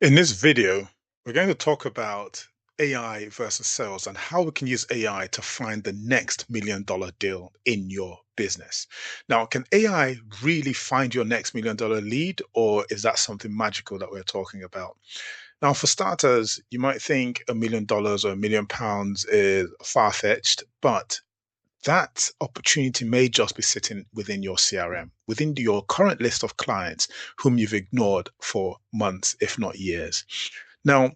In this video, we're going to talk about AI versus sales and how we can use AI to find the next $1 million deal in your business. Now, can AI really find your next $1 million lead, or is that something magical that we're talking about? Now, for starters, you might think $1 million or £1 million is far-fetched, but that opportunity may just be sitting within your CRM, within your current list of clients whom you've ignored for months, if not years. Now,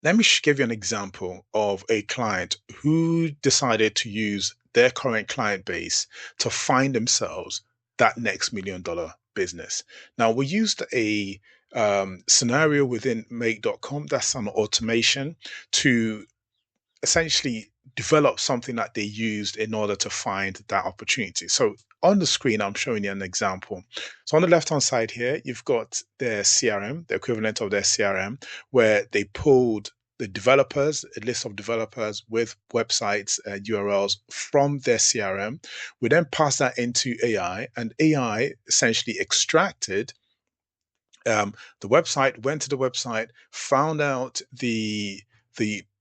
let me give you an example of a client who decided to use their current client base to find themselves that next $1 million business. Now, we used a scenario within make.com, that's an automation to essentially develop something that they used in order to find that opportunity. So on the screen, I'm showing you an example. So on the left-hand side here, you've got their CRM, the equivalent of their CRM, where they pulled the developers, a list of developers with websites and URLs from their CRM. We then pass that into AI, and AI essentially extracted the website, went to the website, found out the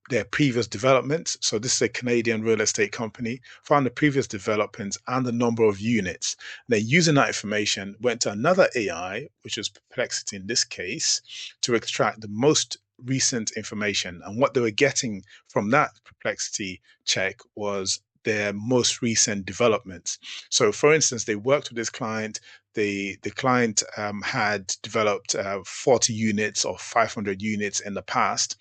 their previous developments. So this is a Canadian real estate company, found the previous developments and the number of units. Then using that information, went to another AI, which is Perplexity in this case, to extract the most recent information. And what they were getting from that Perplexity check was their most recent developments. So, for instance, they worked with this client. The client had developed 40 units or 500 units in the past.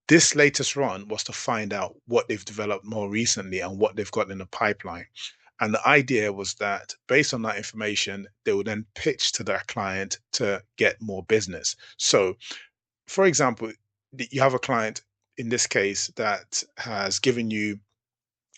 This latest run was to find out what they've developed more recently and what they've got in the pipeline. And the idea was that based on that information, they would then pitch to their client to get more business. So, for example, you have a client in this case that has given you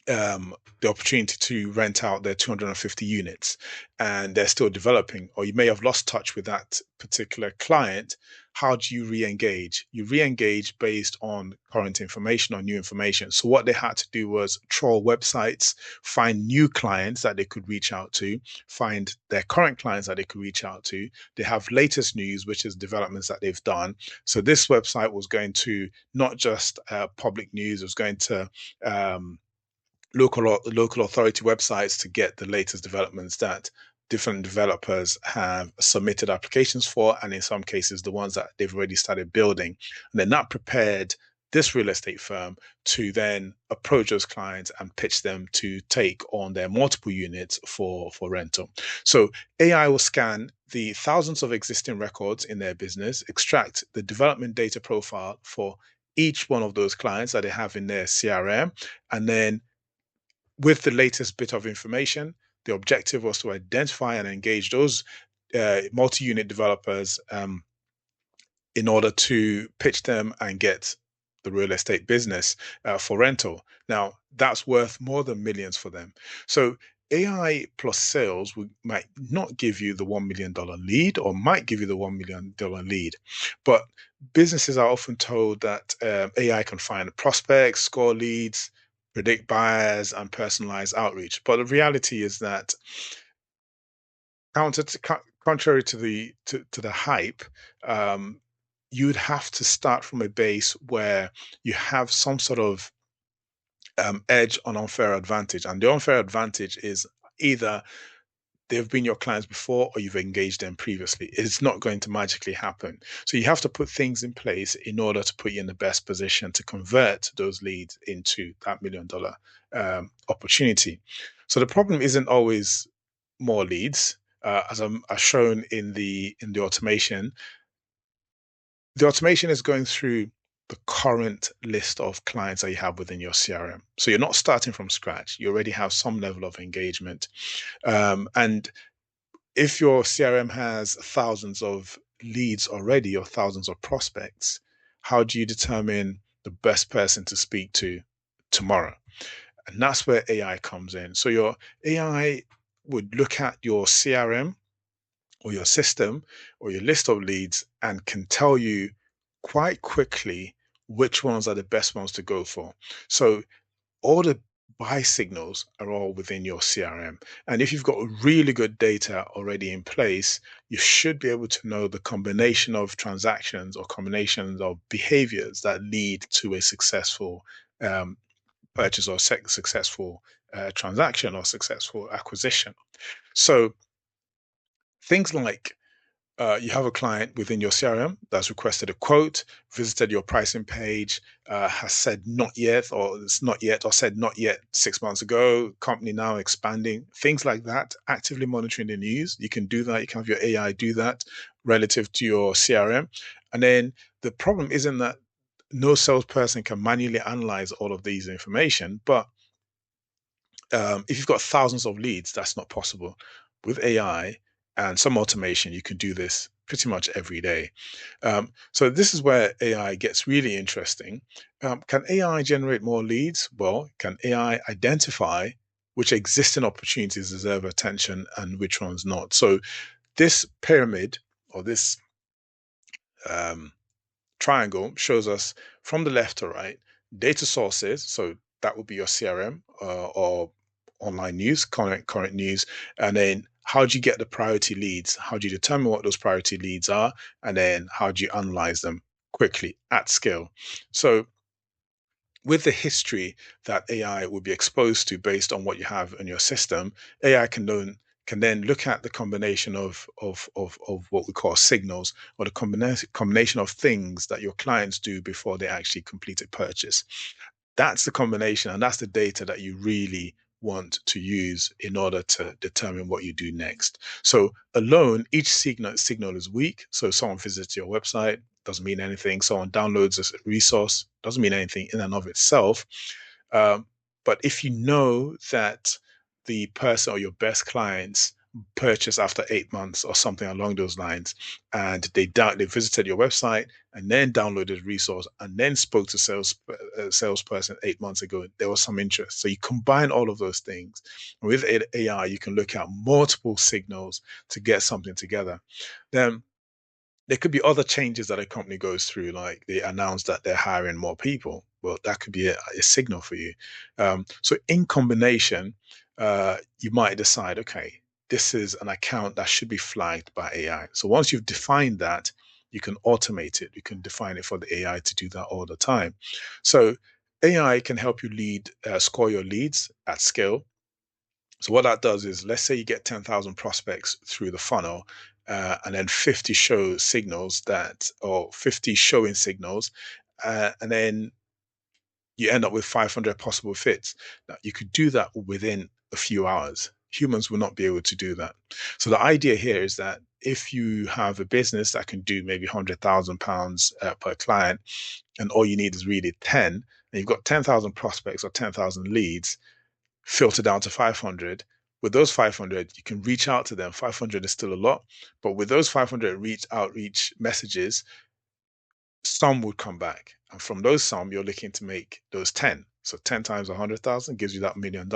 the opportunity to rent out their 250 units and they're still developing, or you may have lost touch with that particular client. How do you re-engage? You re-engage based on current information or new information. So what they had to do was troll websites, find new clients that they could reach out to, find their current clients that they could reach out to. They have latest news, which is developments that they've done. So this website was going to not just public news, it was going to local authority websites to get the latest developments that different developers have submitted applications for, and in some cases the ones that they've already started building. And then that prepared this real estate firm to then approach those clients and pitch them to take on their multiple units for rental. So AI will scan the thousands of existing records in their business, extract the development data profile for each one of those clients that they have in their CRM, and then with the latest bit of information, the objective was to identify and engage those multi-unit developers in order to pitch them and get the real estate business for rental. Now, that's worth more than millions for them. So AI plus sales might not give you the $1 million lead, or might give you the $1 million lead. But businesses are often told that AI can find prospects, score leads, predict buyers, and personalize outreach. But the reality is that contrary to the hype, um, you'd have to start from a base where you have some sort of edge on unfair advantage. And the unfair advantage is either they've been your clients before or you've engaged them previously. It's not going to magically happen. So you have to put things in place in order to put you in the best position to convert those leads into that $1 million opportunity. So the problem isn't always more leads. As shown in the automation, the automation is going through the current list of clients that you have within your CRM. So you're not starting from scratch. You already have some level of engagement. And if your CRM has thousands of leads already or thousands of prospects, how do you determine the best person to speak to tomorrow? And that's where AI comes in. So your AI would look at your CRM or your system or your list of leads and can tell you quite quickly which ones are the best ones to go for. So all the buy signals are all within your CRM. And if you've got really good data already in place, you should be able to know the combination of transactions or combinations of behaviors that lead to a successful um, purchase or successful transaction or successful acquisition. So things like you have a client within your CRM that's requested a quote, visited your pricing page, has said not yet, or it's not yet, or said not yet 6 months ago, company now expanding, things like that, actively monitoring the news. You can do that. You can have your AI do that relative to your CRM. And then the problem isn't that no salesperson can manually analyze all of these information, but if you've got thousands of leads, that's not possible. With AI and some automation, you can do this pretty much every day. So this is where AI gets really interesting. Can AI generate more leads? Well, can AI identify which existing opportunities deserve attention and which ones not? So this pyramid or this um, triangle shows us from the left to right data sources. So that would be your CRM or online news, current news. And then how do you get the priority leads? How do you determine what those priority leads are? And then how do you analyze them quickly at scale? So with the history that AI will be exposed to based on what you have in your system, AI can then look at the combination of what we call signals or the combination of things that your clients do before they actually complete a purchase. That's the combination, and that's the data that you really want to use in order to determine what you do next. So alone, each signal is weak. So someone visits your website, doesn't mean anything. Someone downloads a resource, doesn't mean anything in and of itself. Um, but if you know that the person or your best clients purchase after 8 months or something along those lines, and they visited your website and then downloaded a resource and then spoke to salesperson 8 months ago, there was some interest. So you combine all of those things. With AI, you can look at multiple signals to get something together. Then there could be other changes that a company goes through, like they announce that they're hiring more people. Well, that could be a signal for you. So in combination, you might decide, okay, this is an account that should be flagged by AI. So once you've defined that, you can automate it. You can define it for the AI to do that all the time. So AI can help you score your leads at scale. So what that does is, let's say you get 10,000 prospects through the funnel, and then 50 show signals or 50 showing signals, and then you end up with 500 possible fits. Now, you could do that within a few hours. Humans will not be able to do that. So the idea here is that if you have a business that can do maybe £100,000 per client, and all you need is really 10, and you've got 10,000 prospects or 10,000 leads, filter down to 500. With those 500, you can reach out to them. 500 is still a lot, but with those 500 outreach messages, some would come back. And from those some, you're looking to make those 10. So 10 times 100,000 gives you that $1 million.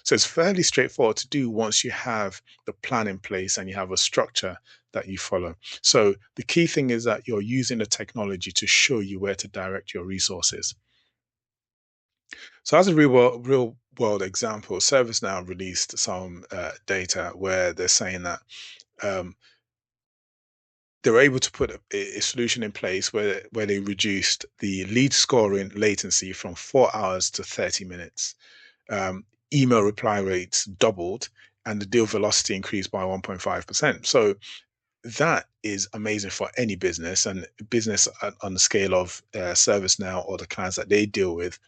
So it's fairly straightforward to do once you have the plan in place and you have a structure that you follow. So the key thing is that you're using the technology to show you where to direct your resources. So as a real world example, ServiceNow released some data where they're saying that um, they were able to put a solution in place where they reduced the lead scoring latency from 4 hours to 30 minutes. Email reply rates doubled, and the deal velocity increased by 1.5%. So that is amazing for any business, and business on the scale of ServiceNow or the clients that they deal with.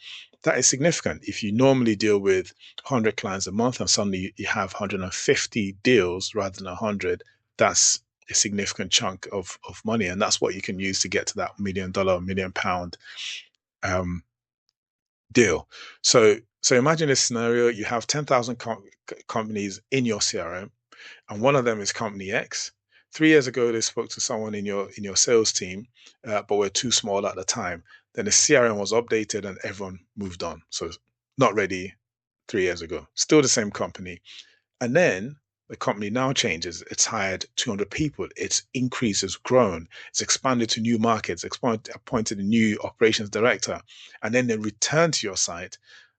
That is significant. If you normally deal with 100 clients a month and suddenly you have 150 deals rather than 100, that's a significant chunk of money. And that's what you can use to get to that $1 million, £1 million um, deal. So imagine this scenario: you have 10,000 companies in your CRM, and one of them is company X. 3 years ago, they spoke to someone in your sales team, but were too small at the time. Then the CRM was updated and everyone moved on. So not ready 3 years ago. Still the same company. And then the company now changes. It's hired 200 people. Its increase has grown. It's expanded to new markets, appointed a new operations director. And then they return to your site,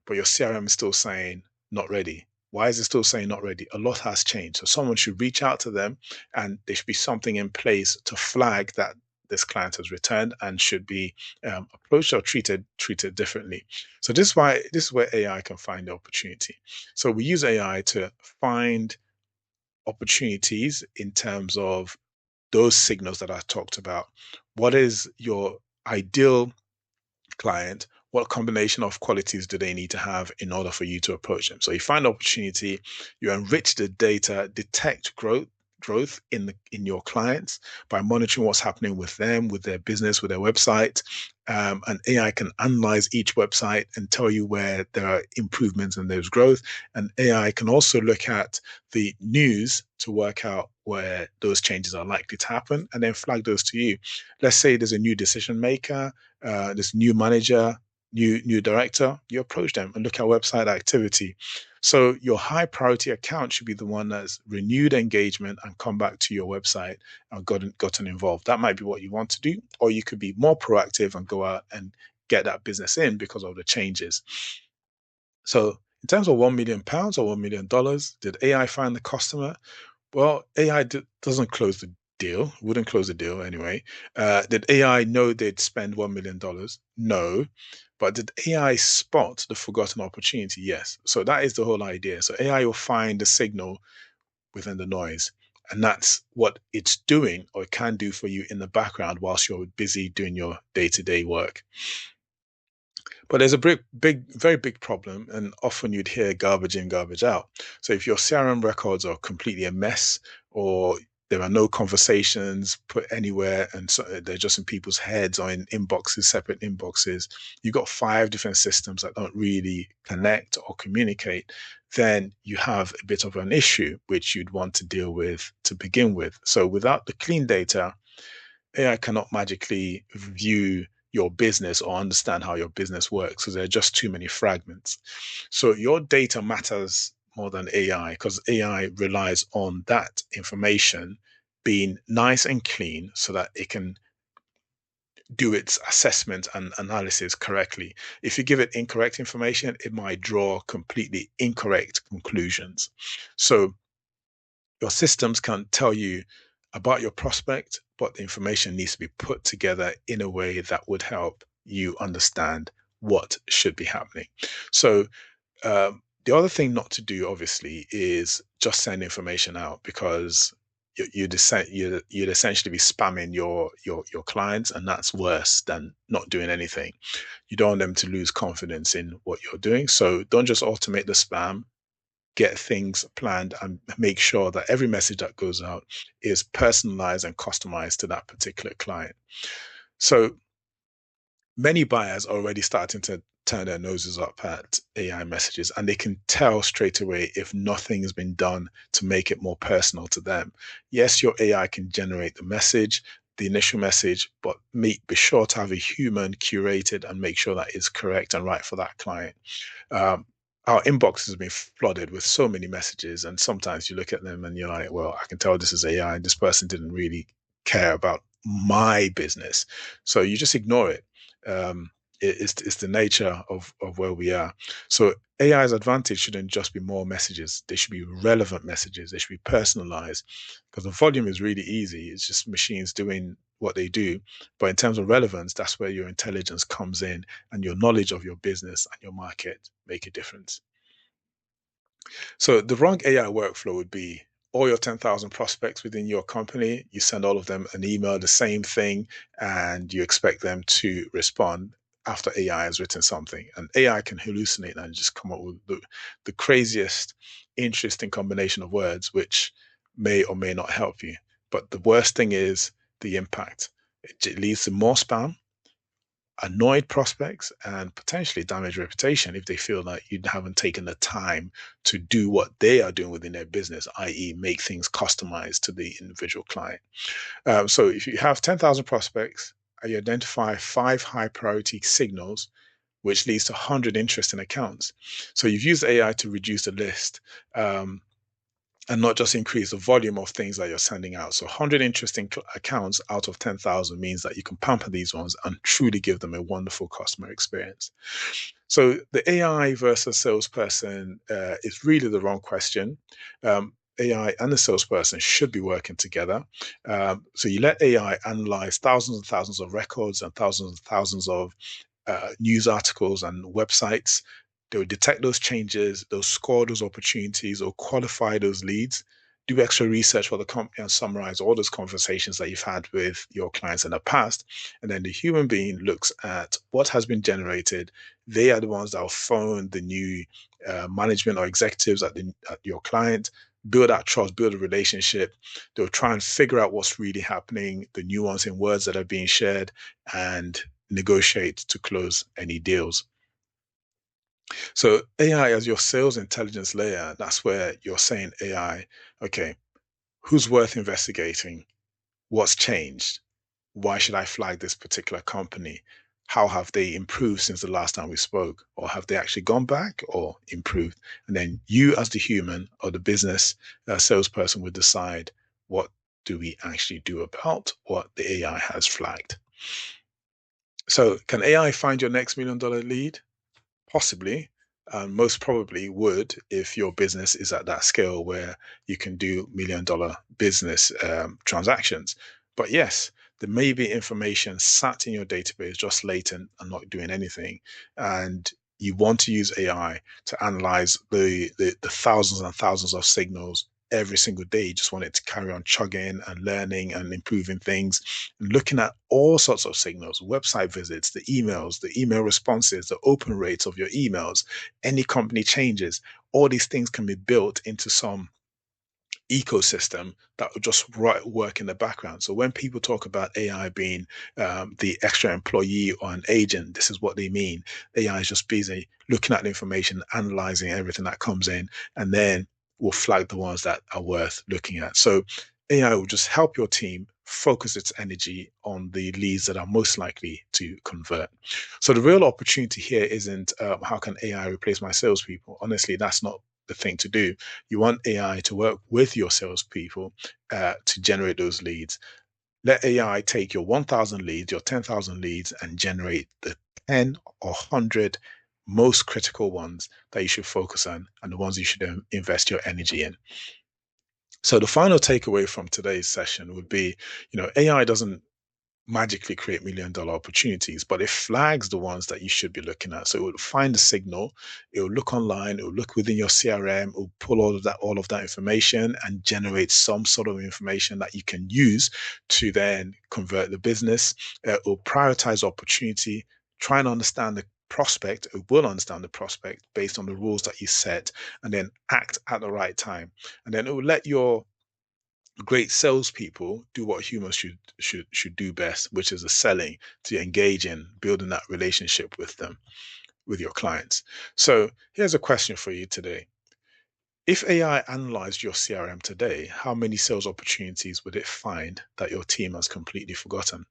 but your CRM is still saying not ready. Why is it still saying not ready? A lot has changed. So someone should reach out to them, and there should be something in place to flag that this client has returned and should be approached or treated differently. So this is where AI can find the opportunity. So we use AI to find opportunities in terms of those signals that I talked about. What is your ideal client? What combination of qualities do they need to have in order for you to approach them? So you find opportunity, you enrich the data, detect growth in your clients by monitoring what's happening with them, with their business, with their website. And AI can analyze each website and tell you where there are improvements and there's growth. And AI can also look at the news to work out where those changes are likely to happen and then flag those to you. Let's say there's a new decision maker, this new manager, new director, you approach them and look at website activity. So your high priority account should be the one that's renewed engagement and come back to your website and gotten involved. That might be what you want to do, or you could be more proactive and go out and get that business in because of the changes. So in terms of £1 million or $1 million, did AI find the customer? Well, AI doesn't close the deal, wouldn't close the deal anyway. Did AI know they'd spend $1 million? No. But did AI spot the forgotten opportunity? Yes. So that is the whole idea. So AI will find the signal within the noise. And that's what it's doing or it can do for you in the background whilst you're busy doing your day-to-day work. But there's a very big problem, and often you'd hear garbage in, garbage out. So if your CRM records are completely a mess, or there are no conversations put anywhere, and so they're just in people's heads or in inboxes, separate inboxes, you've got 5 different systems that don't really connect or communicate, then you have a bit of an issue which you'd want to deal with to begin with. So without the clean data, AI cannot magically view your business or understand how your business works because there are just too many fragments. So your data matters more than AI because AI relies on that information being nice and clean so that it can do its assessment and analysis correctly. If you give it incorrect information, it might draw completely incorrect conclusions. So your systems can tell you about your prospect, but the information needs to be put together in a way that would help you understand what should be happening. So the other thing not to do, obviously, is just send information out because you'd essentially be spamming your clients, and that's worse than not doing anything. You don't want them to lose confidence in what you're doing. So don't just automate the spam, get things planned and make sure that every message that goes out is personalized and customized to that particular client. So many buyers are already starting to turn their noses up at AI messages, and they can tell straight away if nothing has been done to make it more personal to them. Yes, your AI can generate the message, the initial message, but be sure to have a human curated and make sure that it's correct and right for that client. Um, our inbox has been flooded with so many messages, and sometimes you look at them and you're like, well, I can tell this is AI and this person didn't really care about my business. So you just ignore it. It's the nature of where we are. So AI's advantage shouldn't just be more messages. They should be relevant messages. They should be personalized because the volume is really easy. It's just machines doing what they do. But in terms of relevance, that's where your intelligence comes in and your knowledge of your business and your market make a difference. So the wrong AI workflow would be all your 10,000 prospects within your company, you send all of them an email, the same thing, and you expect them to respond after AI has written something. And AI can hallucinate and just come up with the craziest, interesting combination of words, which may or may not help you. But the worst thing is the impact. It leads to more spam, annoyed prospects, and potentially damage reputation if they feel that you haven't taken the time to do what they are doing within their business, i.e., make things customized to the individual client. So if you have 10,000 prospects, you identify 5 high priority signals, which leads to 100 interesting accounts. So you've used AI to reduce the list. and not just increase the volume of things that you're sending out. So 100 interesting accounts out of 10,000 means that you can pamper these ones and truly give them a wonderful customer experience. So the AI versus salesperson is really the wrong question. AI and the salesperson should be working together. So you let AI analyze thousands and thousands of records and thousands of news articles and websites. They'll detect those changes, they'll score those opportunities or qualify those leads, do extra research for the company and summarize all those conversations that you've had with your clients in the past. And then the human being looks at what has been generated. They are the ones that will phone the new management or executives at your client, build that trust, build a relationship. They'll try and figure out what's really happening, the nuance in words that are being shared, and negotiate to close any deals. So AI as your sales intelligence layer, that's where you're saying AI, okay, who's worth investigating? What's changed? Why should I flag this particular company? How have they improved since the last time we spoke? Or have they actually gone back or improved? And then you as the human or the business salesperson would decide, what do we actually do about what the AI has flagged? So can AI find your next $1 million lead? Possibly, most probably would if your business is at that scale where you can do $1 million business transactions. But yes, there may be information sat in your database just latent and not doing anything. And you want to use AI to analyze the thousands and thousands of signals every single day. You just want it to carry on chugging and learning and improving things, and looking at all sorts of signals, website visits, the emails, the email responses, the open rates of your emails, any company changes. All these things can be built into some ecosystem that will just work in the background. So when people talk about AI being the extra employee or an agent, this is what they mean. AI is just busy looking at the information, analyzing everything that comes in, and then will flag the ones that are worth looking at. So AI will just help your team focus its energy on the leads that are most likely to convert. So the real opportunity here isn't how can AI replace my salespeople? Honestly, that's not the thing to do. You want AI to work with your salespeople to generate those leads. Let AI take your 1,000 leads, your 10,000 leads, and generate the 10 or 100 most critical ones that you should focus on and the ones you should invest your energy in. So the final takeaway from today's session would be, AI doesn't magically create $1 million opportunities, but it flags the ones that you should be looking at. So it will find the signal, it will look online, it will look within your CRM, it will pull all of that information and generate some sort of information that you can use to then convert the business. It will prioritize opportunity, try and understand the prospect. It will understand the prospect based on the rules that you set, and then act at the right time. And then it will let your great salespeople do what humans should do best, which is the selling, to engage in building that relationship with them, with your clients. So here's a question for you today. If AI analyzed your CRM today, how many sales opportunities would it find that your team has completely forgotten?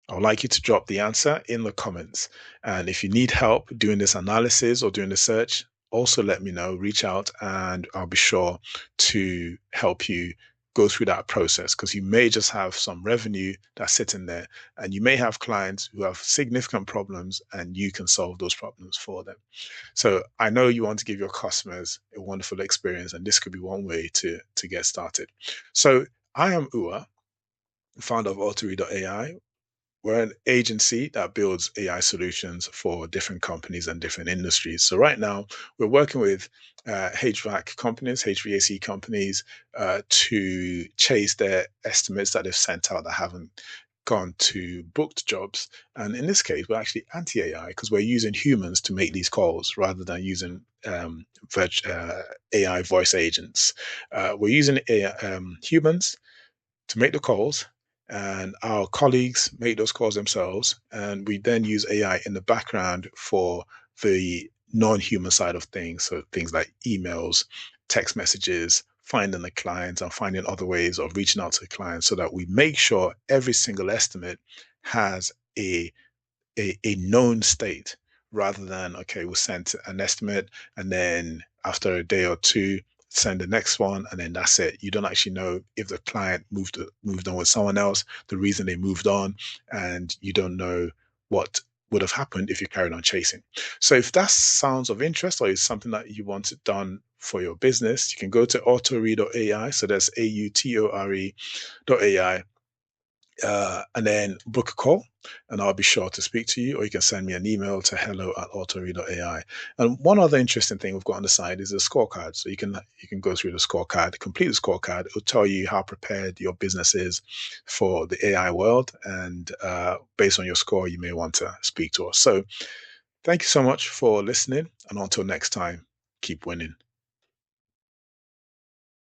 I would like you to drop the answer in the comments. And if you need help doing this analysis or doing the search, also let me know, reach out, and I'll be sure to help you go through that process, because you may just have some revenue that's sitting there and you may have clients who have significant problems and you can solve those problems for them. So I know you want to give your customers a wonderful experience, and this could be one way to get started. So I am Ua, founder of Autory.ai. We're an agency that builds AI solutions for different companies and different industries. So right now, we're working with HVAC companies, HVAC companies, to chase their estimates that they've sent out that haven't gone to booked jobs. And in this case, we're actually anti-AI because we're using humans to make these calls rather than using AI voice agents. We're using humans to make the calls, and our colleagues make those calls themselves, and we then use AI in the background for the non-human side of things, so things like emails, text messages, finding the clients and finding other ways of reaching out to the clients, so that we make sure every single estimate has a known state, rather than, okay, we sent an estimate and then after a day or two send the next one, and then that's it. You don't actually know if the client moved on with someone else, the reason they moved on, and you don't know what would have happened if you carried on chasing. So if that sounds of interest or is something that you want it done for your business, you can go to autoree.ai. So that's AUTORE.ai, and then book a call, and I'll be sure to speak to you. Or you can send me an email to hello@autoree.ai. And one other interesting thing we've got on the side is a scorecard. So you can go through the scorecard, complete the scorecard. It'll tell you how prepared your business is for the AI world, and based on your score, you may want to speak to us. So thank you so much for listening, and until next time, keep winning.